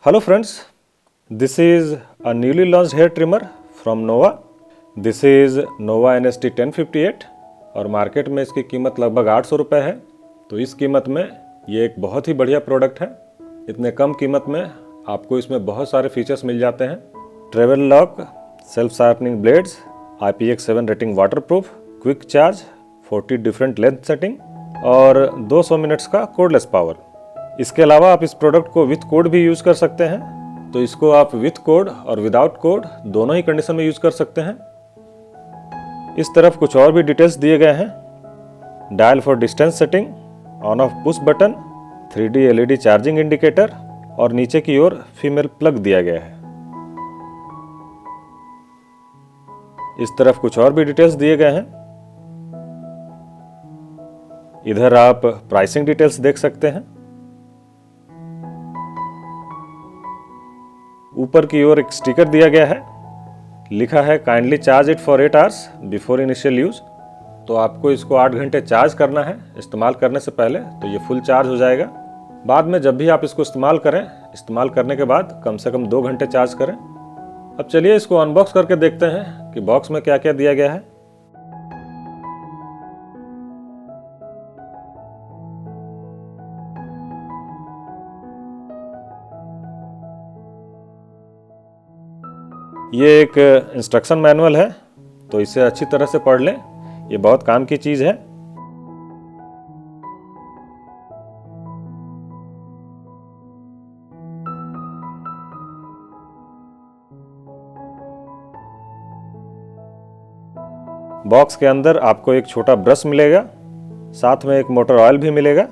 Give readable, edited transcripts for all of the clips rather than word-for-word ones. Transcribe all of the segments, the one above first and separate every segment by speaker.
Speaker 1: Hello friends, this is a newly launched hair trimmer from Nova. This is Nova NST 1058 और market में इसकी कीमत लगभग 800 रुपये है। तो इस कीमत में ये एक बहुत ही बढ़िया प्रोडक्ट है। इतने कम कीमत में आपको इसमें बहुत सारे फीचर्स मिल जाते हैं। Travel lock, self sharpening blades, IPX7 rating waterproof, quick charge, 40 different length setting और 200 मिनट्स का कोडलेस पावर। इसके अलावा आप इस प्रोडक्ट को विथ कोड भी यूज़ कर सकते हैं। तो इसको आप विथ कोड और विदाउट कोड दोनों ही कंडीशन में यूज़ कर सकते हैं। इस तरफ कुछ और भी डिटेल्स दिए गए हैं। Dial for distance setting, on off push button, 3D LED charging indicator और नीचे की ओर फीमेल प्लग दिया गया है। इस तरफ कुछ और भी डिटेल्स दिए गए हैं। इधर आप प्राइसिंग डिटेल्स देख सकते हैं। ऊपर की ओर एक स्टिकर दिया गया है, लिखा है kindly charge it for 8 hours before initial use. तो आपको इसको 8 घंटे चार्ज करना है इस्तेमाल करने से पहले, तो ये फुल चार्ज हो जाएगा। बाद में जब भी आप इसको इस्तेमाल करें, इस्तेमाल करने के बाद कम से कम 2 घंटे चार्ज करें। अब चलिए इसको अनबॉक्स करके देखते हैं कि बॉक्स में क्या क्या दिया गया है। ये एक इंस्ट्रक्शन मैनुअल है, तो इसे अच्छी तरह से पढ़ लें, ये बहुत काम की चीज़ है। बॉक्स के अंदर आपको एक छोटा ब्रश मिलेगा, साथ में एक मोटर ऑयल भी मिलेगा।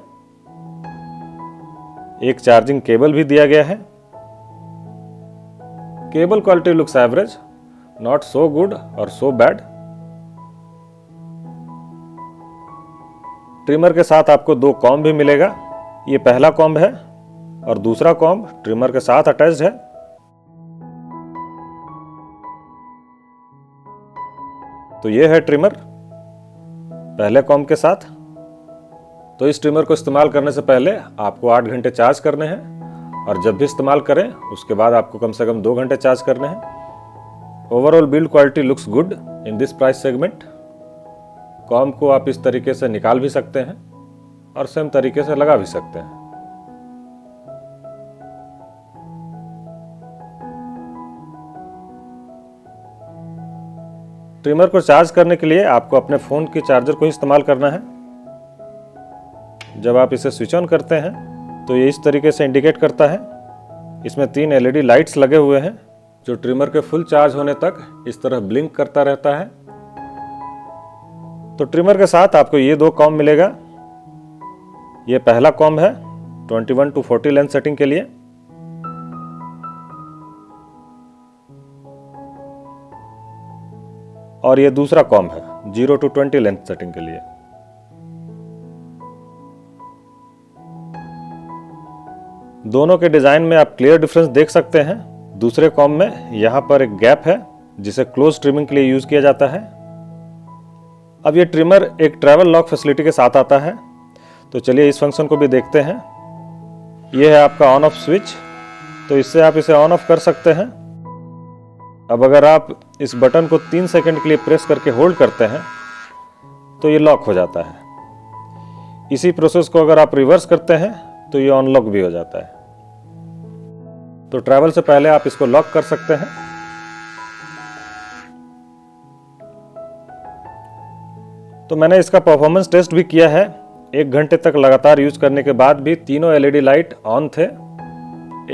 Speaker 1: एक चार्जिंग केबल भी दिया गया है। Cable quality looks average, not so good और सो बैड। ट्रिमर के साथ आपको 2 कॉम्ब भी मिलेगा। ये पहला कॉम्ब है और दूसरा कॉम्ब ट्रिमर के साथ अटैच्ड है। तो ये है ट्रिमर पहले कॉम्ब के साथ। तो इस ट्रिमर को इस्तेमाल करने से पहले आपको 8 घंटे चार्ज करने हैं और जब भी इस्तेमाल करें उसके बाद आपको कम से कम 2 घंटे चार्ज करने हैं। Overall build quality looks good in this price segment. Comb को आप इस तरीके से निकाल भी सकते हैं और सेम तरीके से लगा भी सकते हैं। ट्रिमर को चार्ज करने के लिए आपको अपने फ़ोन के चार्जर को ही इस्तेमाल करना है। जब आप इसे स्विच ऑन करते हैं तो ये इस तरीके से इंडिकेट करता है। इसमें 3 LED लाइट्स लगे हुए हैं जो ट्रिमर के फुल चार्ज होने तक इस तरह ब्लिंक करता रहता है। तो ट्रिमर के साथ आपको ये 2 कॉम्ब मिलेगा। ये पहला कॉम्ब है 21 to 40 लेंथ सेटिंग के लिए। और ये दूसरा कॉम्ब है 0 to 20 लेंथ सेटिंग के लिए। दोनों के डिजाइन में आप क्लियर डिफरेंस देख सकते हैं। दूसरे कॉम्ब में यहाँ पर एक गैप है जिसे क्लोज ट्रिमिंग के लिए यूज किया जाता है। अब ये ट्रिमर एक ट्रैवल लॉक फैसिलिटी के साथ आता है। तो चलिए इस फंक्शन को भी देखते हैं। ये है आपका ऑन ऑफ स्विच, तो इससे आप इसे ऑन ऑफ कर सकते हैं। अब अगर आप इस बटन को 3 सेकंड के लिए प्रेस करके होल्ड करते हैं तो ये लॉक हो जाता है। इसी प्रोसेस को अगर आप रिवर्स करते हैं तो ये अनलॉक भी हो जाता है। तो ट्रैवल से पहले आप इसको लॉक कर सकते हैं। तो मैंने इसका परफॉर्मेंस टेस्ट भी किया है। 1 घंटे तक लगातार यूज करने के बाद भी तीनों LED लाइट ऑन थे।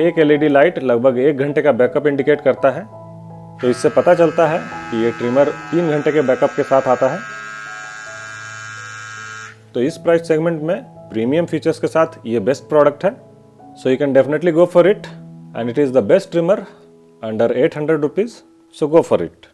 Speaker 1: एक LED लाइट लगभग 1 घंटे का बैकअप इंडिकेट करता है। तो इससे पता चलता है कि ये ट्रिमर 3 घंटे के बैकअप के साथ आता है। तो इस प्राइस सेगमेंट में प्रीमियम फीचर्स के साथ ये बेस्ट प्रोडक्ट है। So you can definitely go for it and it is the best trimmer under 800 rupees. So go for it.